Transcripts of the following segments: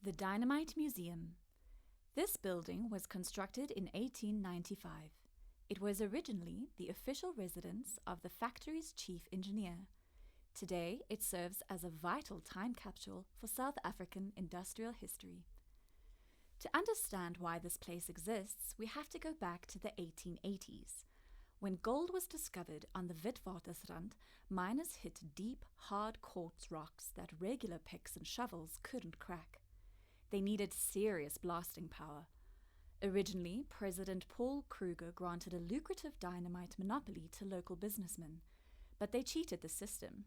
The Dynamite Museum. This building was constructed in 1895. It was originally the official residence of the factory's chief engineer. Today, it serves as a vital time capsule for South African industrial history. To understand why this place exists, we have to go back to the 1880s. When gold was discovered on the Witwatersrand, miners hit deep, hard quartz rocks that regular picks and shovels couldn't crack. They needed serious blasting power. Originally, President Paul Kruger granted a lucrative dynamite monopoly to local businessmen, but they cheated the system.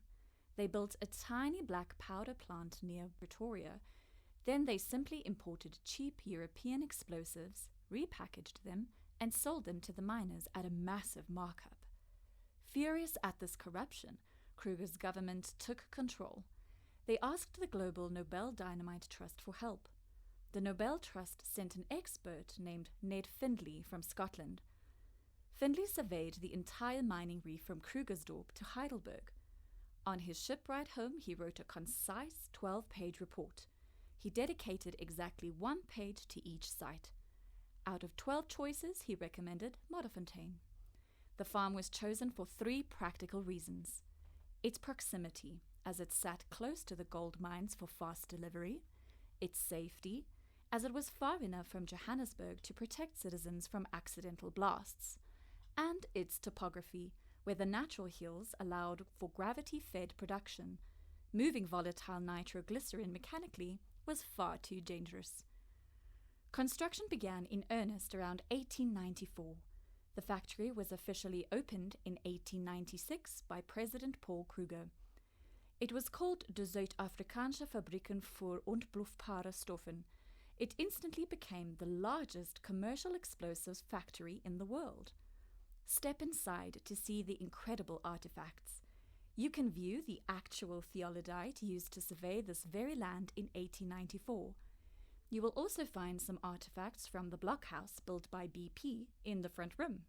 They built a tiny black powder plant near Pretoria. Then they simply imported cheap European explosives, repackaged them, and sold them to the miners at a massive markup. Furious at this corruption, Kruger's government took control. They asked the Global Nobel Dynamite Trust for help. The Nobel Trust sent an expert named Ned Findlay from Scotland. Findlay surveyed the entire mining reef from Krugersdorp to Heidelberg. On his ship ride home, he wrote a concise 12-page report. He dedicated exactly 1 page to each site. Out of 12 choices, he recommended Modderfontein. The farm was chosen for 3 practical reasons: its proximity, as it sat close to the gold mines for fast delivery; its safety, as it was far enough from Johannesburg to protect citizens from accidental blasts; and its topography, where the natural hills allowed for gravity-fed production. Moving volatile nitroglycerin mechanically was far too dangerous. Construction began in earnest around 1894. The factory was officially opened in 1896 by President Paul Kruger. It was called De Zuid-Afrikaanse Fabrieken voor Ontplofbare Stoffen. It instantly became the largest commercial explosives factory in the world. Step inside to see the incredible artifacts. You can view the actual theodolite used to survey this very land in 1894. You will also find some artifacts from the blockhouse built by BP in the front room.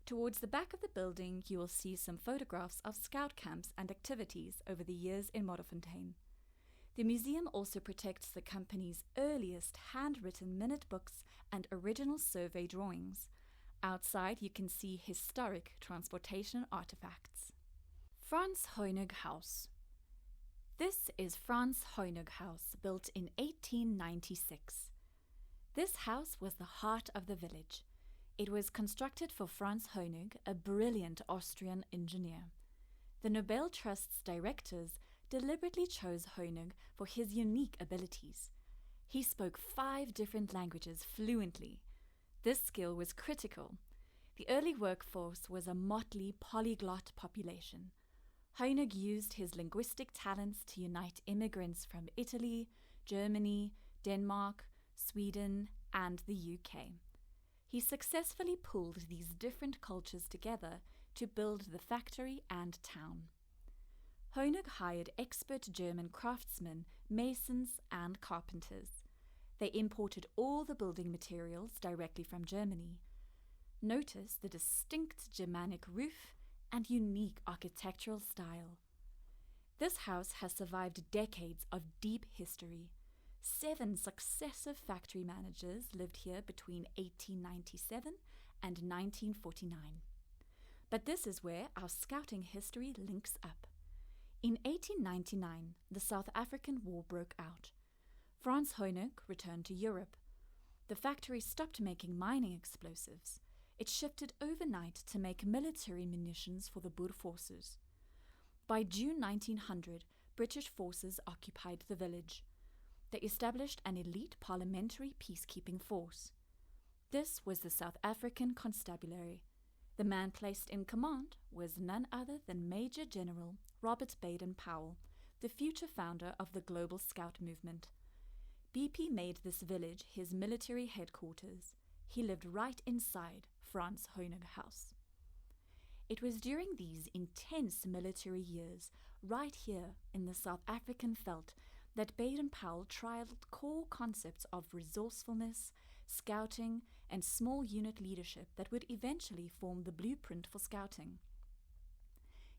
Towards the back of the building, you will see some photographs of scout camps and activities over the years in Modderfontein. The museum also protects the company's earliest handwritten minute books and original survey drawings. Outside, you can see historic transportation artifacts. Franz Hoenig House. This is Franz Hoenig House, built in 1896. This house was the heart of the village. It was constructed for Franz Hoenig, a brilliant Austrian engineer. The Nobel Trust's directors deliberately chose Hoenig for his unique abilities. He spoke 5 different languages fluently. This skill was critical. The early workforce was a motley polyglot population. Hoenig used his linguistic talents to unite immigrants from Italy, Germany, Denmark, Sweden, and the UK. He successfully pulled these different cultures together to build the factory and town. Hoenig hired expert German craftsmen, masons, and carpenters. They imported all the building materials directly from Germany. Notice the distinct Germanic roof and unique architectural style. This house has survived decades of deep history. 7 successive factory managers lived here between 1897 and 1949. But this is where our scouting history links up. In 1899, the South African War broke out. Franz Hoenig returned to Europe. The factory stopped making mining explosives. It shifted overnight to make military munitions for the Boer forces. By June 1900, British forces occupied the village. They established an elite parliamentary peacekeeping force. This was the South African Constabulary. The man placed in command was none other than Major General Robert Baden-Powell, the future founder of the Global Scout movement. BP made this village his military headquarters. He lived right inside Franz Hoenig House. It was during these intense military years, right here in the South African veldt, that Baden-Powell trialed core concepts of resourcefulness, scouting, and small unit leadership that would eventually form the blueprint for scouting.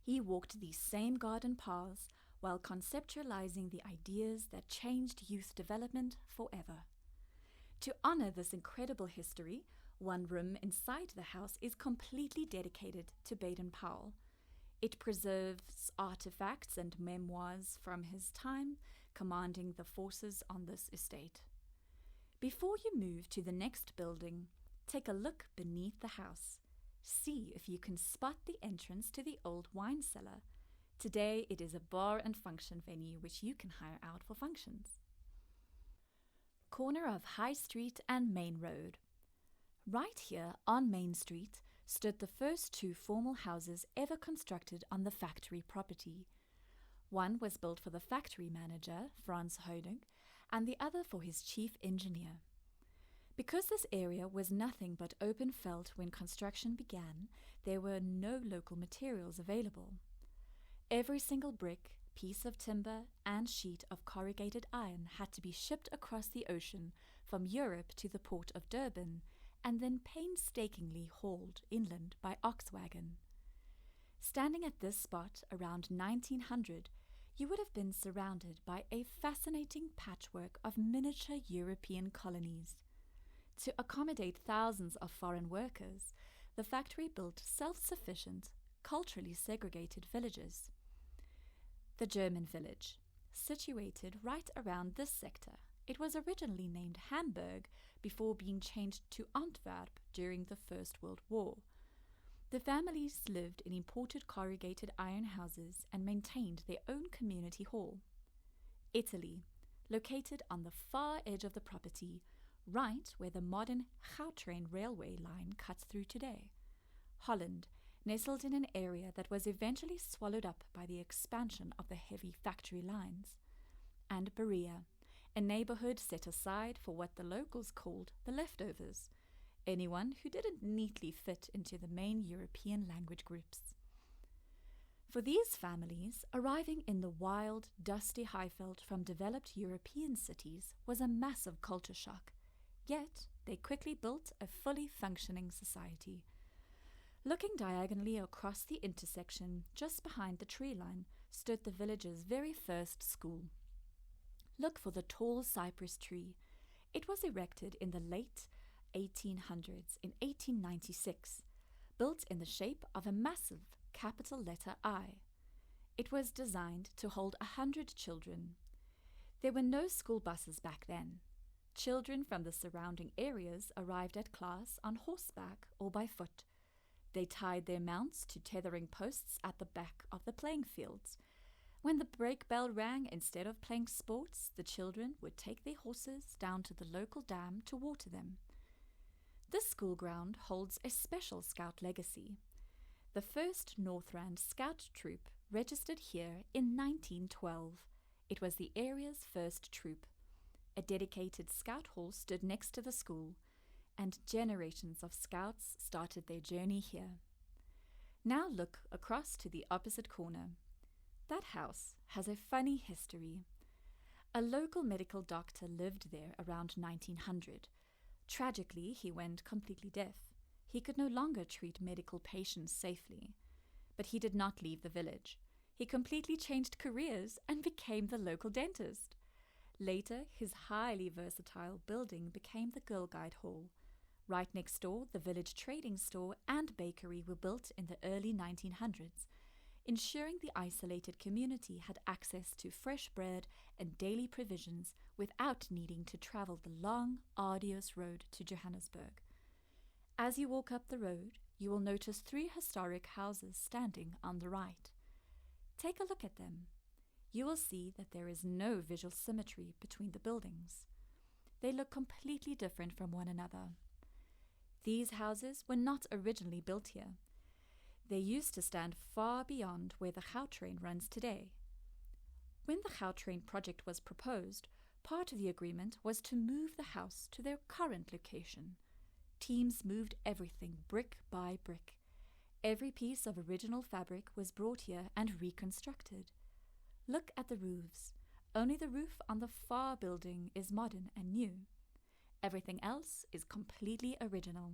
He walked these same garden paths while conceptualizing the ideas that changed youth development forever. To honor this incredible history, one room inside the house is completely dedicated to Baden-Powell. It preserves artifacts and memoirs from his time commanding the forces on this estate. Before you move to the next building, take a look beneath the house. See if you can spot the entrance to the old wine cellar. Today it is a bar and function venue which you can hire out for functions. Corner of High Street and Main Road. Right here on Main Street stood the first two formal houses ever constructed on the factory property. One was built for the factory manager, Franz Hoenig, and the other for his chief engineer. Because this area was nothing but open veldt when construction began, there were no local materials available. Every single brick, piece of timber, and sheet of corrugated iron had to be shipped across the ocean from Europe to the port of Durban, and then painstakingly hauled inland by ox wagon. Standing at this spot around 1900, you would have been surrounded by a fascinating patchwork of miniature European colonies. To accommodate thousands of foreign workers, the factory built self-sufficient, culturally segregated villages. The German village, situated right around this sector, it was originally named Hamburg before being changed to Antwerp during the First World War. The families lived in imported corrugated iron houses and maintained their own community hall. Italy, located on the far edge of the property, right where the modern Gautrain railway line cuts through today. Holland, nestled in an area that was eventually swallowed up by the expansion of the heavy factory lines. And Berea, a neighborhood set aside for what the locals called the leftovers, anyone who didn't neatly fit into the main European language groups. For these families, arriving in the wild, dusty Highveld from developed European cities was a massive culture shock, yet they quickly built a fully functioning society. Looking diagonally across the intersection, just behind the tree line, stood the village's very first school. Look for the tall cypress tree. It was erected in the late 1800s in 1896, built in the shape of a massive capital letter I. It was designed to hold 100 children. There were no school buses back then. Children from the surrounding areas arrived at class on horseback or by foot. They tied their mounts to tethering posts at the back of the playing fields. When the break bell rang, instead of playing sports, the children would take their horses down to the local dam to water them. This school ground holds a special Scout legacy. The first Northrand Scout troop registered here in 1912. It was the area's first troop. A dedicated Scout hall stood next to the school, and generations of Scouts started their journey here. Now look across to the opposite corner. That house has a funny history. A local medical doctor lived there around 1900. Tragically, he went completely deaf. He could no longer treat medical patients safely. But he did not leave the village. He completely changed careers and became the local dentist. Later, his highly versatile building became the Girl Guide Hall. Right next door, the village trading store and bakery were built in the early 1900s, ensuring the isolated community had access to fresh bread and daily provisions without needing to travel the long, arduous road to Johannesburg. As you walk up the road, you will notice 3 historic houses standing on the right. Take a look at them. You will see that there is no visual symmetry between the buildings. They look completely different from one another. These houses were not originally built here. They used to stand far beyond where the Gautrain runs today. When the Gautrain project was proposed, part of the agreement was to move the house to their current location. Teams moved everything brick by brick. Every piece of original fabric was brought here and reconstructed. Look at the roofs. Only the roof on the far building is modern and new. Everything else is completely original.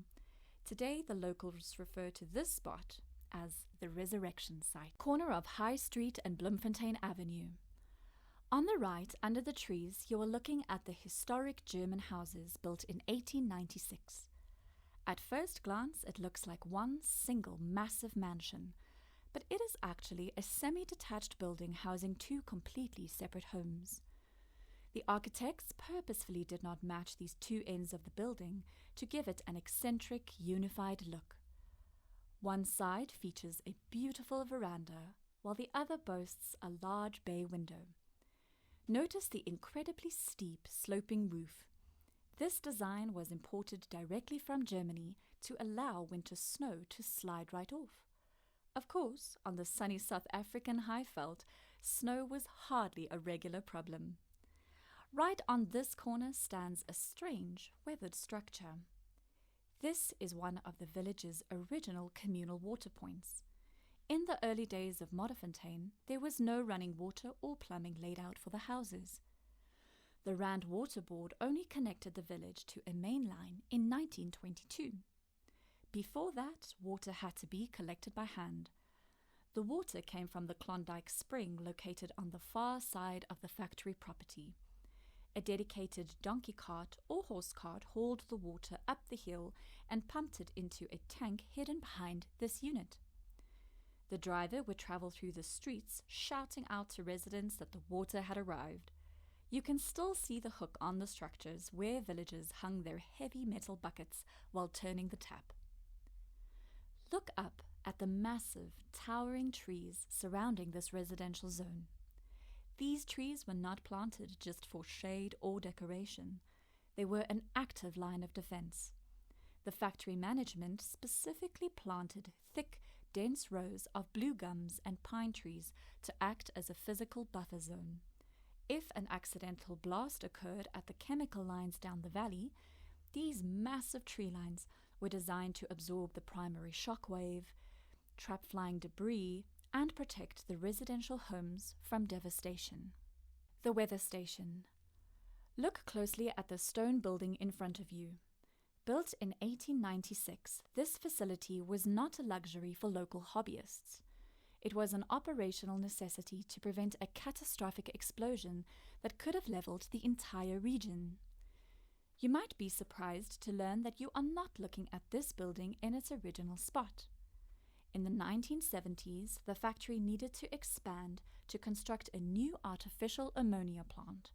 Today, the locals refer to this spot as the Resurrection Site. Corner of High Street and Bloemfontein Avenue. On the right, under the trees, you are looking at the historic German houses built in 1896. At first glance, it looks like one single massive mansion, but it is actually a semi-detached building housing two completely separate homes. The architects purposefully did not match these two ends of the building to give it an eccentric, unified look. One side features a beautiful veranda, while the other boasts a large bay window. Notice the incredibly steep, sloping roof. This design was imported directly from Germany to allow winter snow to slide right off. Of course, on the sunny South African highveld, snow was hardly a regular problem. Right on this corner stands a strange, weathered structure. This is one of the village's original communal water points. In the early days of Modderfontein, there was no running water or plumbing laid out for the houses. The Rand Water Board only connected the village to a main line in 1922. Before that, water had to be collected by hand. The water came from the Klondike Spring located on the far side of the factory property. A dedicated donkey cart or horse cart hauled the water up the hill and pumped it into a tank hidden behind this unit. The driver would travel through the streets, shouting out to residents that the water had arrived. You can still see the hook on the structures where villagers hung their heavy metal buckets while turning the tap. Look up at the massive, towering trees surrounding this residential zone. These trees were not planted just for shade or decoration. They were an active line of defense. The factory management specifically planted thick, dense rows of blue gums and pine trees to act as a physical buffer zone. If an accidental blast occurred at the chemical lines down the valley, these massive tree lines were designed to absorb the primary shock wave, trap flying debris, and protect the residential homes from devastation. The weather station. Look closely at the stone building in front of you. Built in 1896, this facility was not a luxury for local hobbyists. It was an operational necessity to prevent a catastrophic explosion that could have leveled the entire region. You might be surprised to learn that you are not looking at this building in its original spot. In the 1970s, the factory needed to expand to construct a new artificial ammonia plant.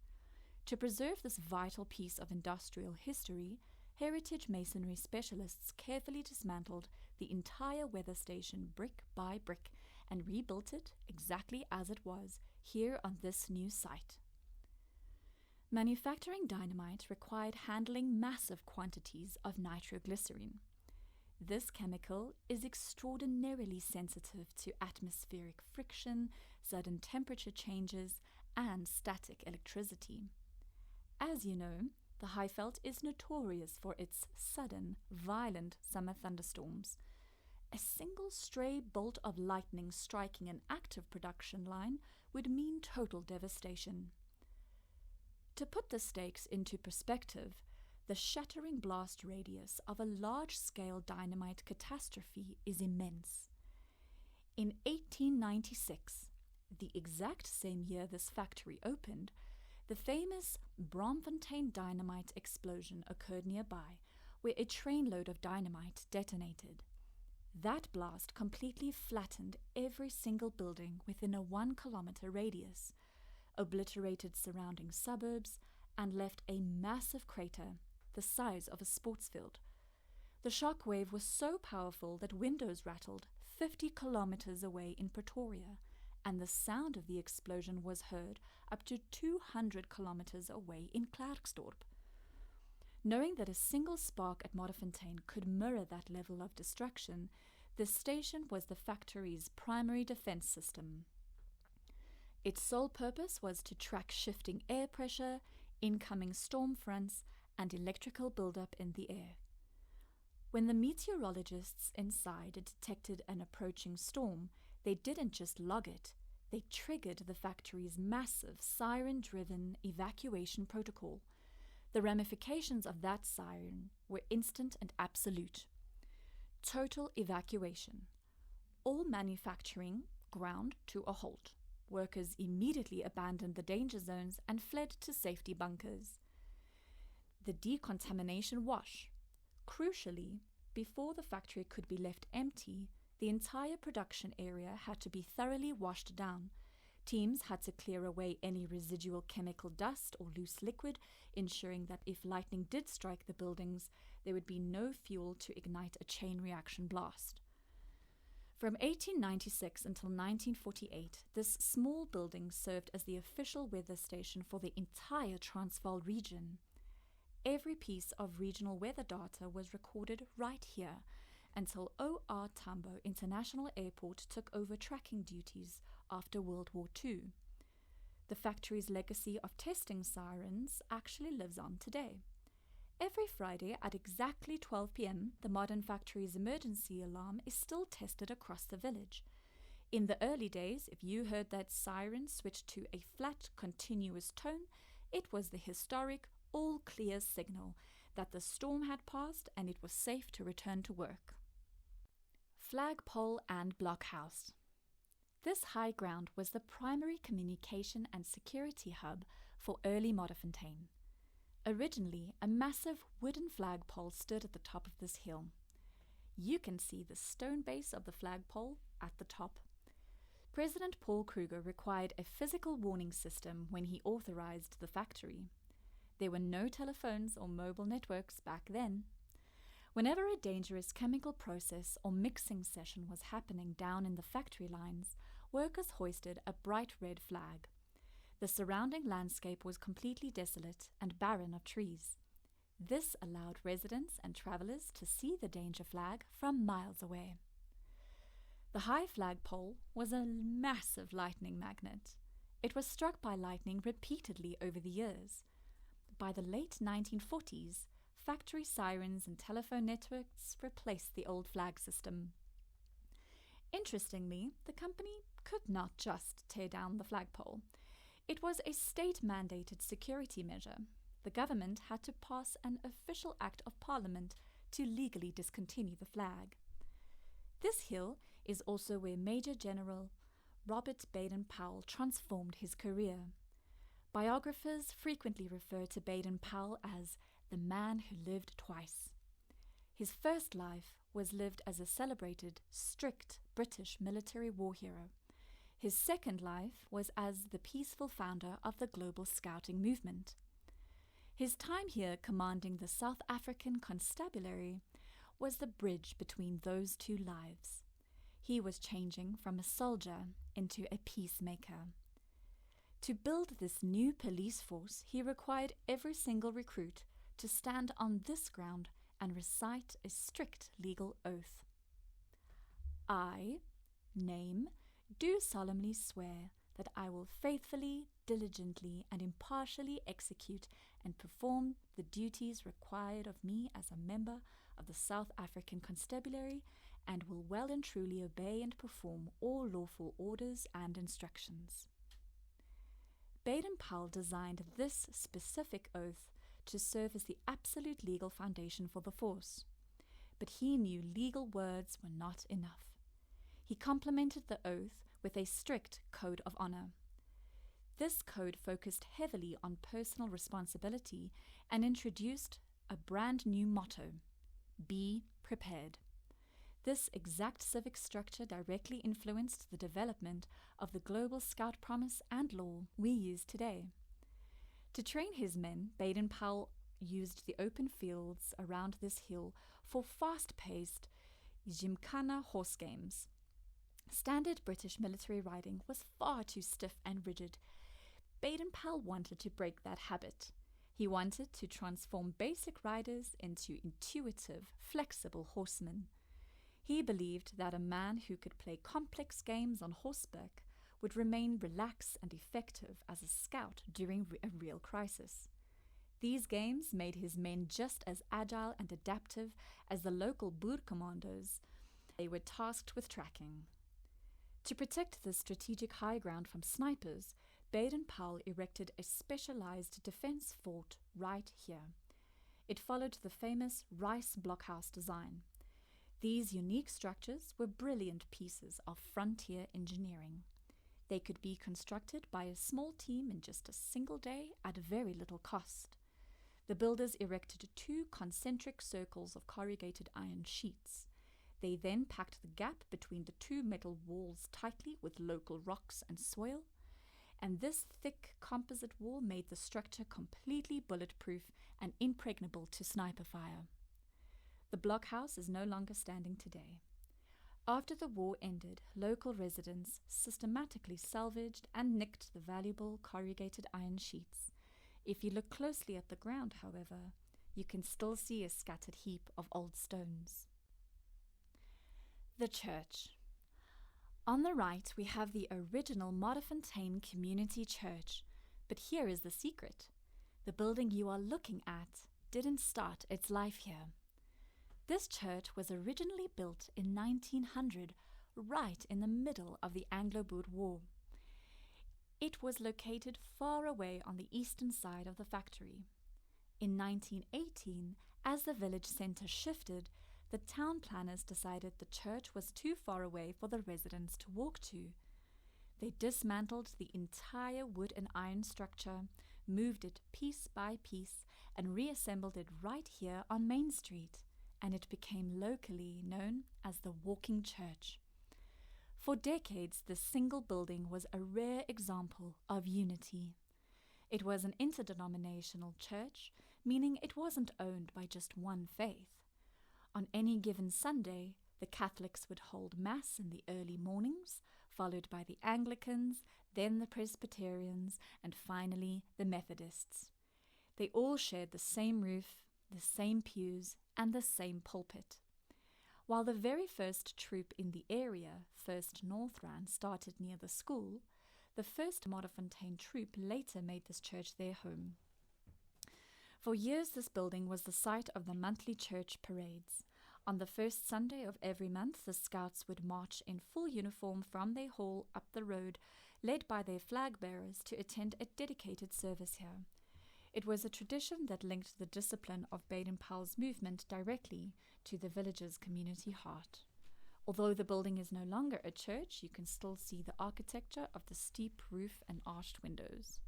To preserve this vital piece of industrial history, heritage masonry specialists carefully dismantled the entire weather station brick by brick and rebuilt it exactly as it was here on this new site. Manufacturing dynamite required handling massive quantities of nitroglycerin. This chemical is extraordinarily sensitive to atmospheric friction, sudden temperature changes, and static electricity. As you know, the highveld is notorious for its sudden, violent summer thunderstorms. A single stray bolt of lightning striking an active production line would mean total devastation. To put the stakes into perspective, the shattering blast radius of a large-scale dynamite catastrophe is immense. In 1896, the exact same year this factory opened, the famous Bloemfontein dynamite explosion occurred nearby, where a trainload of dynamite detonated. That blast completely flattened every single building within a 1-kilometer radius, obliterated surrounding suburbs, and left a massive crater the size of a sports field. The shock wave was so powerful that windows rattled 50 kilometers away in Pretoria, and the sound of the explosion was heard up to 200 kilometers away in Klerksdorp. Knowing that a single spark at Modderfontein could mirror that level of destruction, the station was the factory's primary defense system. Its sole purpose was to track shifting air pressure, incoming storm fronts, and electrical buildup in the air. When the meteorologists inside detected an approaching storm, they didn't just log it, they triggered the factory's massive siren-driven evacuation protocol. The ramifications of that siren were instant and absolute. Total evacuation. All manufacturing ground to a halt. Workers immediately abandoned the danger zones and fled to safety bunkers. The decontamination wash. Crucially, before the factory could be left empty, the entire production area had to be thoroughly washed down. Teams had to clear away any residual chemical dust or loose liquid, ensuring that if lightning did strike the buildings, there would be no fuel to ignite a chain reaction blast. From 1896 until 1948, this small building served as the official weather station for the entire Transvaal region. Every piece of regional weather data was recorded right here until O.R. Tambo International Airport took over tracking duties after World War II. The factory's legacy of testing sirens actually lives on today. Every Friday at exactly 12 p.m., the modern factory's emergency alarm is still tested across the village. In the early days, if you heard that siren switch to a flat, continuous tone, it was the historic all-clear signal that the storm had passed and it was safe to return to work. Flagpole and Blockhouse. This high ground was the primary communication and security hub for early Modderfontein. Originally, a massive wooden flagpole stood at the top of this hill. You can see the stone base of the flagpole at the top. President Paul Kruger required a physical warning system when he authorized the factory. There were no telephones or mobile networks back then. Whenever a dangerous chemical process or mixing session was happening down in the factory lines, workers hoisted a bright red flag. The surrounding landscape was completely desolate and barren of trees. This allowed residents and travelers to see the danger flag from miles away. The high flagpole was a massive lightning magnet. It was struck by lightning repeatedly over the years. By the late 1940s, factory sirens and telephone networks replaced the old flag system. Interestingly, the company could not just tear down the flagpole. It was a state-mandated security measure. The government had to pass an official act of parliament to legally discontinue the flag. This hill is also where Major General Robert Baden-Powell transformed his career. Biographers frequently refer to Baden-Powell as the man who lived twice. His first life was lived as a celebrated, strict British military war hero. His second life was as the peaceful founder of the global scouting movement. His time here commanding the South African Constabulary was the bridge between those two lives. He was changing from a soldier into a peacemaker. To build this new police force, he required every single recruit to stand on this ground and recite a strict legal oath. I, name, do solemnly swear that I will faithfully, diligently, and impartially execute and perform the duties required of me as a member of the South African Constabulary and will well and truly obey and perform all lawful orders and instructions. Baden-Powell designed this specific oath to serve as the absolute legal foundation for the force. But he knew legal words were not enough. He complemented the oath with a strict code of honor. This code focused heavily on personal responsibility and introduced a brand new motto: be prepared. This exact civic structure directly influenced the development of the global Scout promise and law we use today. To train his men, Baden-Powell used the open fields around this hill for fast-paced gymkhana horse games. Standard British military riding was far too stiff and rigid. Baden-Powell wanted to break that habit. He wanted to transform basic riders into intuitive, flexible horsemen. He believed that a man who could play complex games on horseback would remain relaxed and effective as a scout during a real crisis. These games made his men just as agile and adaptive as the local Boer commandos they were tasked with tracking. To protect the strategic high ground from snipers, Baden-Powell erected a specialized defense fort right here. It followed the famous Rice blockhouse design. These unique structures were brilliant pieces of frontier engineering. They could be constructed by a small team in just a single day at very little cost. The builders erected 2 concentric circles of corrugated iron sheets. They then packed the gap between the 2 metal walls tightly with local rocks and soil, and this thick composite wall made the structure completely bulletproof and impregnable to sniper fire. The blockhouse is no longer standing today. After the war ended, local residents systematically salvaged and nicked the valuable corrugated iron sheets. If you look closely at the ground, however, you can still see a scattered heap of old stones. The church. On the right, we have the original Modderfontein Community Church, but here is the secret. The building you are looking at didn't start its life here. This church was originally built in 1900, right in the middle of the Anglo-Boer War. It was located far away on the eastern side of the factory. In 1918, as the village centre shifted, the town planners decided the church was too far away for the residents to walk to. They dismantled the entire wood and iron structure, moved it piece by piece, and reassembled it right here on Main Street, and it became locally known as the Walking Church. For decades, this single building was a rare example of unity. It was an interdenominational church, meaning it wasn't owned by just one faith. On any given Sunday, the Catholics would hold Mass in the early mornings, followed by the Anglicans, then the Presbyterians, and finally the Methodists. They all shared the same roof, the same pews, and the same pulpit. While the very first troop in the area, 1st North Rand, started near the school, the 1st Modderfontein troop later made this church their home. For years, this building was the site of the monthly church parades. On the first Sunday of every month, the scouts would march in full uniform from their hall up the road, led by their flag bearers, to attend a dedicated service here. It was a tradition that linked the discipline of Baden-Powell's movement directly to the village's community heart. Although the building is no longer a church, you can still see the architecture of the steep roof and arched windows.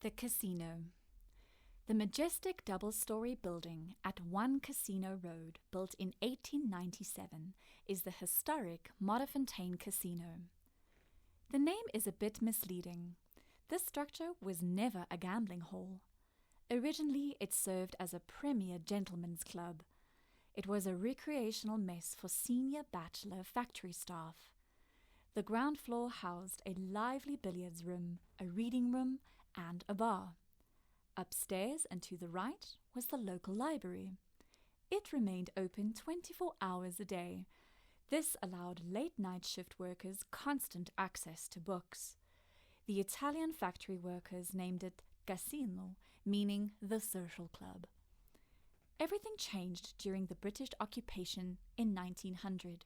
The casino. The majestic double-story building at 1 Casino Road, built in 1897, is the historic Modderfontein Casino. The name is a bit misleading. This structure was never a gambling hall. Originally, it served as a premier gentlemen's club. It was a recreational mess for senior bachelor factory staff. The ground floor housed a lively billiards room, a reading room, and a bar. Upstairs and to the right was the local library. It remained open 24 hours a day. This allowed late-night shift workers constant access to books. The Italian factory workers named it Casino, meaning the social club. Everything changed during the British occupation in 1900.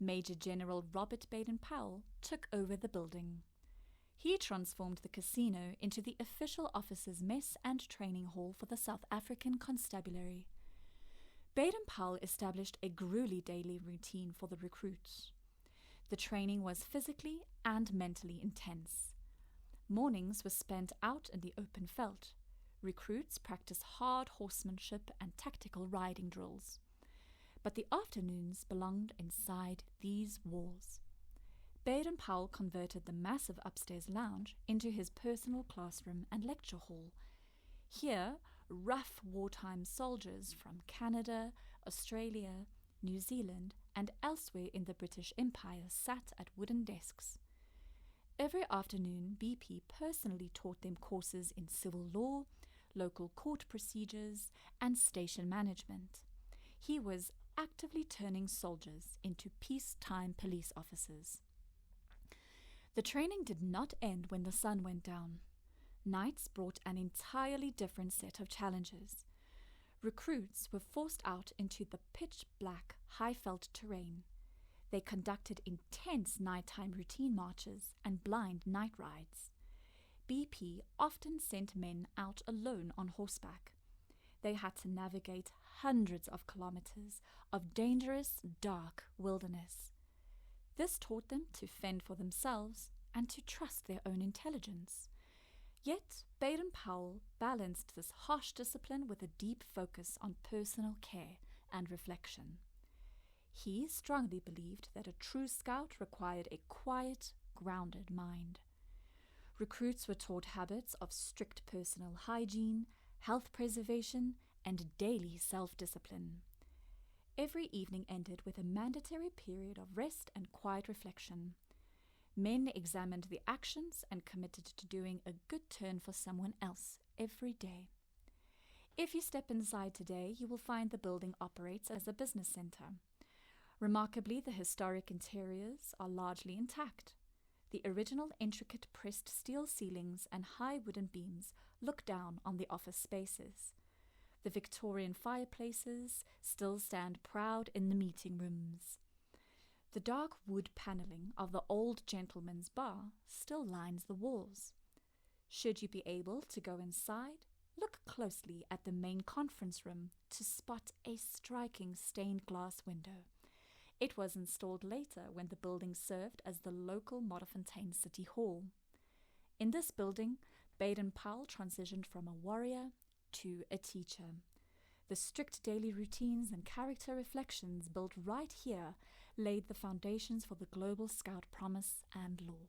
Major General Robert Baden-Powell took over the building. He transformed the casino into the official officers' mess and training hall for the South African Constabulary. Baden-Powell established a grueling daily routine for the recruits. The training was physically and mentally intense. Mornings were spent out in the open veldt. Recruits practiced hard horsemanship and tactical riding drills. But the afternoons belonged inside these walls. Baden-Powell converted the massive upstairs lounge into his personal classroom and lecture hall. Here, rough wartime soldiers from Canada, Australia, New Zealand, and elsewhere in the British Empire sat at wooden desks. Every afternoon, BP personally taught them courses in civil law, local court procedures, and station management. He was actively turning soldiers into peacetime police officers. The training did not end when the sun went down. Nights brought an entirely different set of challenges. Recruits were forced out into the pitch-black, high-veldt terrain. They conducted intense nighttime routine marches and blind night rides. BP often sent men out alone on horseback. They had to navigate hundreds of kilometers of dangerous, dark wilderness. This taught them to fend for themselves and to trust their own intelligence. Yet, Baden-Powell balanced this harsh discipline with a deep focus on personal care and reflection. He strongly believed that a true scout required a quiet, grounded mind. Recruits were taught habits of strict personal hygiene, health preservation, and daily self-discipline. Every evening ended with a mandatory period of rest and quiet reflection. Men examined the actions and committed to doing a good turn for someone else every day. If you step inside today, you will find the building operates as a business center. Remarkably, the historic interiors are largely intact. The original intricate pressed steel ceilings and high wooden beams look down on the office spaces. The Victorian fireplaces still stand proud in the meeting rooms. The dark wood paneling of the old gentleman's bar still lines the walls. Should you be able to go inside, look closely at the main conference room to spot a striking stained glass window. It was installed later when the building served as the local Modderfontein City Hall. In this building, Baden-Powell transitioned from a warrior to a teacher. The strict daily routines and character reflections built right here laid the foundations for the global scout promise and law.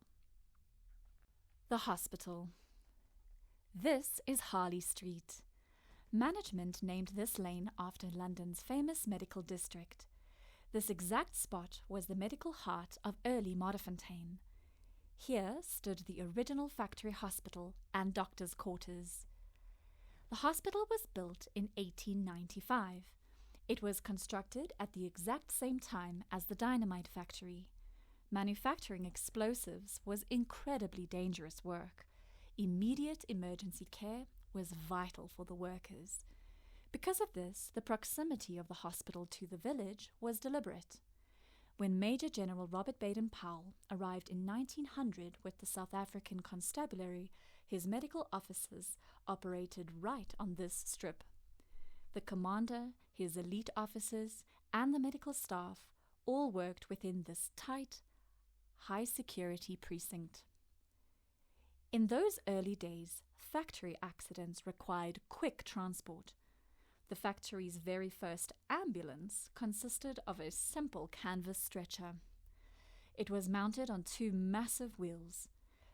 The hospital. This is Harley Street. Management named this lane after London's famous medical district. This exact spot was the medical heart of early Modderfontein. Here stood the original factory hospital and doctors' quarters. The hospital was built in 1895. It was constructed at the exact same time as the dynamite factory. Manufacturing explosives was incredibly dangerous work. Immediate emergency care was vital for the workers. Because of this, the proximity of the hospital to the village was deliberate. When Major General Robert Baden-Powell arrived in 1900 with the South African Constabulary, his medical officers operated right on this strip. The commander, his elite officers, and the medical staff all worked within this tight, high-security precinct. In those early days, factory accidents required quick transport. The factory's very first ambulance consisted of a simple canvas stretcher. It was mounted on two massive wheels.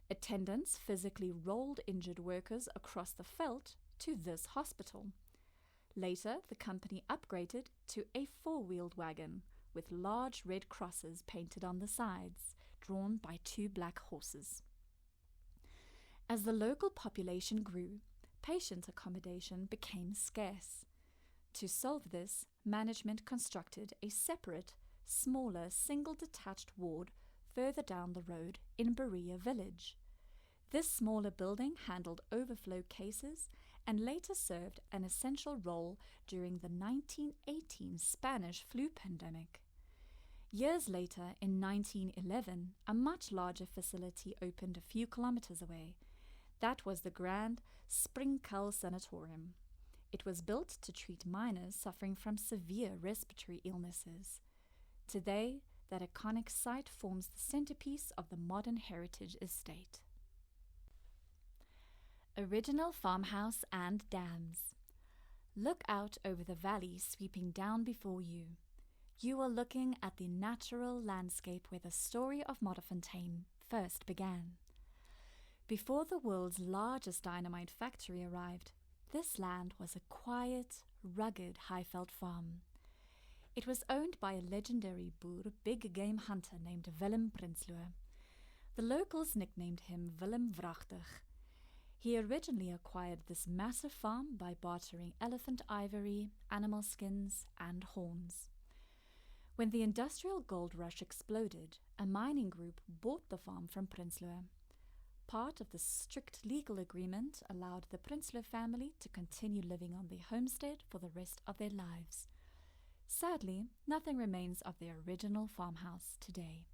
Attendants physically rolled injured workers across the veldt to this hospital. Later, the company upgraded to a four-wheeled wagon with large red crosses painted on the sides, drawn by two black horses. As the local population grew, patient accommodation became scarce. To solve this, management constructed a separate, smaller, single-detached ward further down the road in Berea village. This smaller building handled overflow cases and later served an essential role during the 1918 Spanish flu pandemic. Years later, in 1911, a much larger facility opened a few kilometers away. That was the Grand Springkuil Sanatorium. It was built to treat miners suffering from severe respiratory illnesses. Today, that iconic site forms the centerpiece of the modern heritage estate. Original farmhouse and dams. Look out over the valley sweeping down before you. You are looking at the natural landscape where the story of Modderfontein first began. Before the world's largest dynamite factory arrived, this land was a quiet, rugged Highveld farm. It was owned by a legendary Boer big game hunter named Willem Prinsloo. The locals nicknamed him Willem Vrachtig. He originally acquired this massive farm by bartering elephant ivory, animal skins, and horns. When the industrial gold rush exploded, a mining group bought the farm from Prinsloo. Part of the strict legal agreement allowed the Prinsloo family to continue living on their homestead for the rest of their lives. Sadly, nothing remains of their original farmhouse today.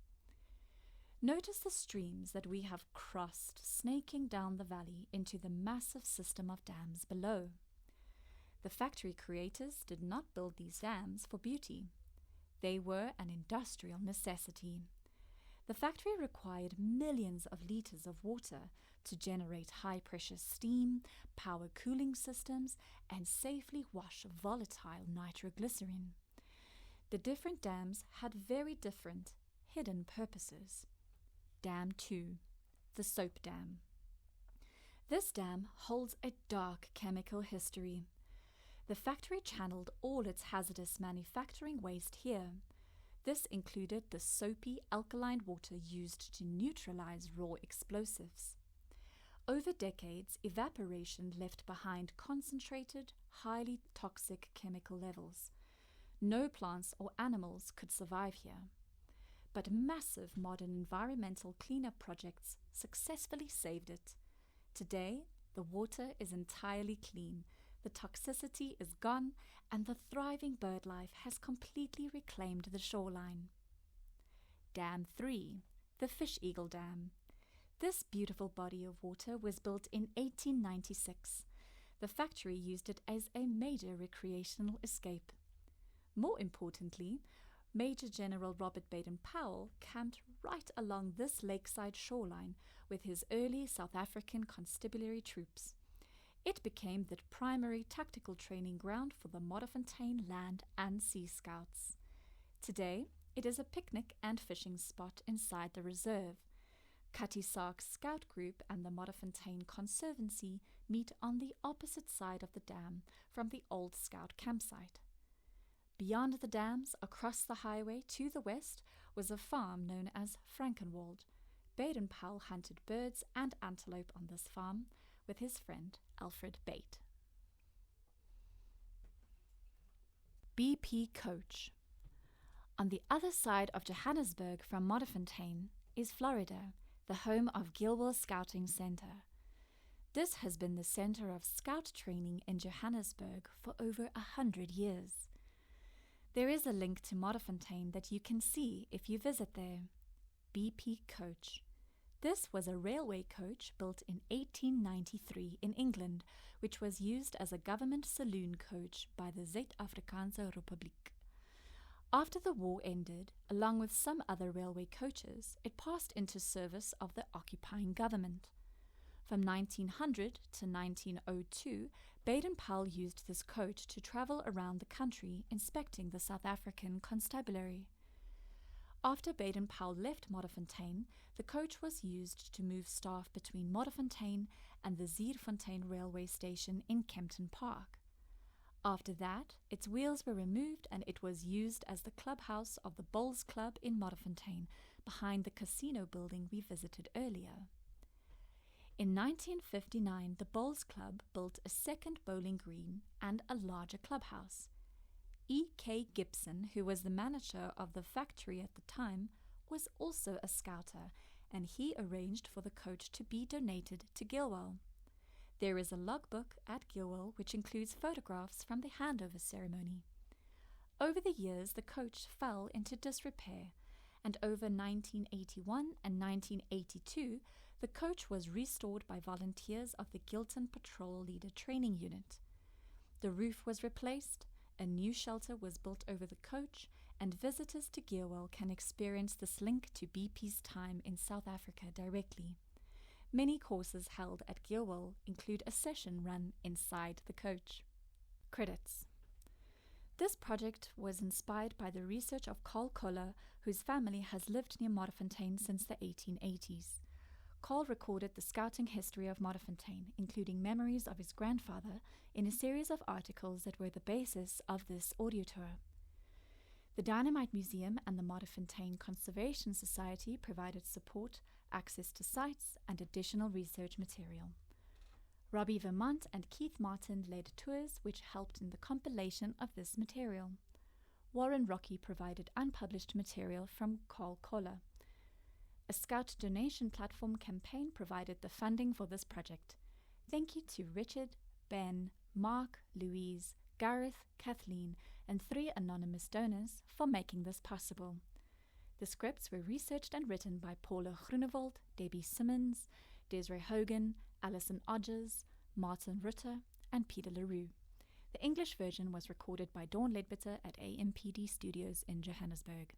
Notice the streams that we have crossed, snaking down the valley into the massive system of dams below. The factory creators did not build these dams for beauty. They were an industrial necessity. The factory required millions of litres of water to generate high-pressure steam, power cooling systems, and safely wash volatile nitroglycerin. The different dams had very different, hidden purposes. Dam 2, the Soap Dam. This dam holds a dark chemical history. The factory channeled all its hazardous manufacturing waste here. This included the soapy alkaline water used to neutralize raw explosives. Over decades, evaporation left behind concentrated, highly toxic chemical levels. No plants or animals could survive here. But massive modern environmental cleanup projects successfully saved it. Today, the water is entirely clean, the toxicity is gone, and the thriving birdlife has completely reclaimed the shoreline. Dam 3, the Fish Eagle Dam. This beautiful body of water was built in 1896. The factory used it as a major recreational escape. More importantly, Major General Robert Baden-Powell camped right along this lakeside shoreline with his early South African Constabulary troops. It became the primary tactical training ground for the Modderfontein Land and Sea Scouts. Today, it is a picnic and fishing spot inside the reserve. Cutty Sark's Scout Group and the Modderfontein Conservancy meet on the opposite side of the dam from the old Scout campsite. Beyond the dams, across the highway to the west, was a farm known as Frankenwald. Baden-Powell hunted birds and antelope on this farm with his friend Alfred Bate. BP Coach. On the other side of Johannesburg from Modderfontein is Florida, the home of Gilwell Scouting Center. This has been the center of scout training in Johannesburg for over 100 years. There is a link to Modderfontein that you can see if you visit there. BP Coach. This was a railway coach built in 1893 in England, which was used as a government saloon coach by the South African Republic. After the war ended, along with some other railway coaches, it passed into service of the occupying government. From 1900 to 1902, Baden-Powell used this coach to travel around the country inspecting the South African Constabulary. After Baden-Powell left Modderfontein, the coach was used to move staff between Modderfontein and the Zeefontein railway station in Kempton Park. After that, its wheels were removed and it was used as the clubhouse of the Bowls Club in Modderfontein, behind the casino building we visited earlier. In 1959, the Bowls Club built a second bowling green and a larger clubhouse. E.K. Gibson, who was the manager of the factory at the time, was also a scouter, and he arranged for the coach to be donated to Gilwell. There is a logbook at Gilwell which includes photographs from the handover ceremony. Over the years, the coach fell into disrepair, and over 1981 and 1982, the coach was restored by volunteers of the Gilton Patrol Leader Training Unit. The roof was replaced, a new shelter was built over the coach, and visitors to Gilwell can experience this link to BP's time in South Africa directly. Many courses held at Gilwell include a session run inside the coach. Credits. This project was inspired by the research of Carl Koller, whose family has lived near Modderfontein since the 1880s. Carl recorded the scouting history of Modderfontein, including memories of his grandfather, in a series of articles that were the basis of this audio tour. The Dynamite Museum and the Modderfontein Conservation Society provided support, access to sites, and additional research material. Robbie Vermont and Keith Martin led tours which helped in the compilation of this material. Warren Rocky provided unpublished material from Carl Koller. A Scout donation platform campaign provided the funding for this project. Thank you to Richard, Ben, Mark, Louise, Gareth, Kathleen, and 3 anonymous donors for making this possible. The scripts were researched and written by Paula Groenewald, Debbie Simmons, Desiree Hogan, Alison Odgers, Martin Rutter, and Peter LaRue. The English version was recorded by Dawn Ledbetter at AMPD Studios in Johannesburg.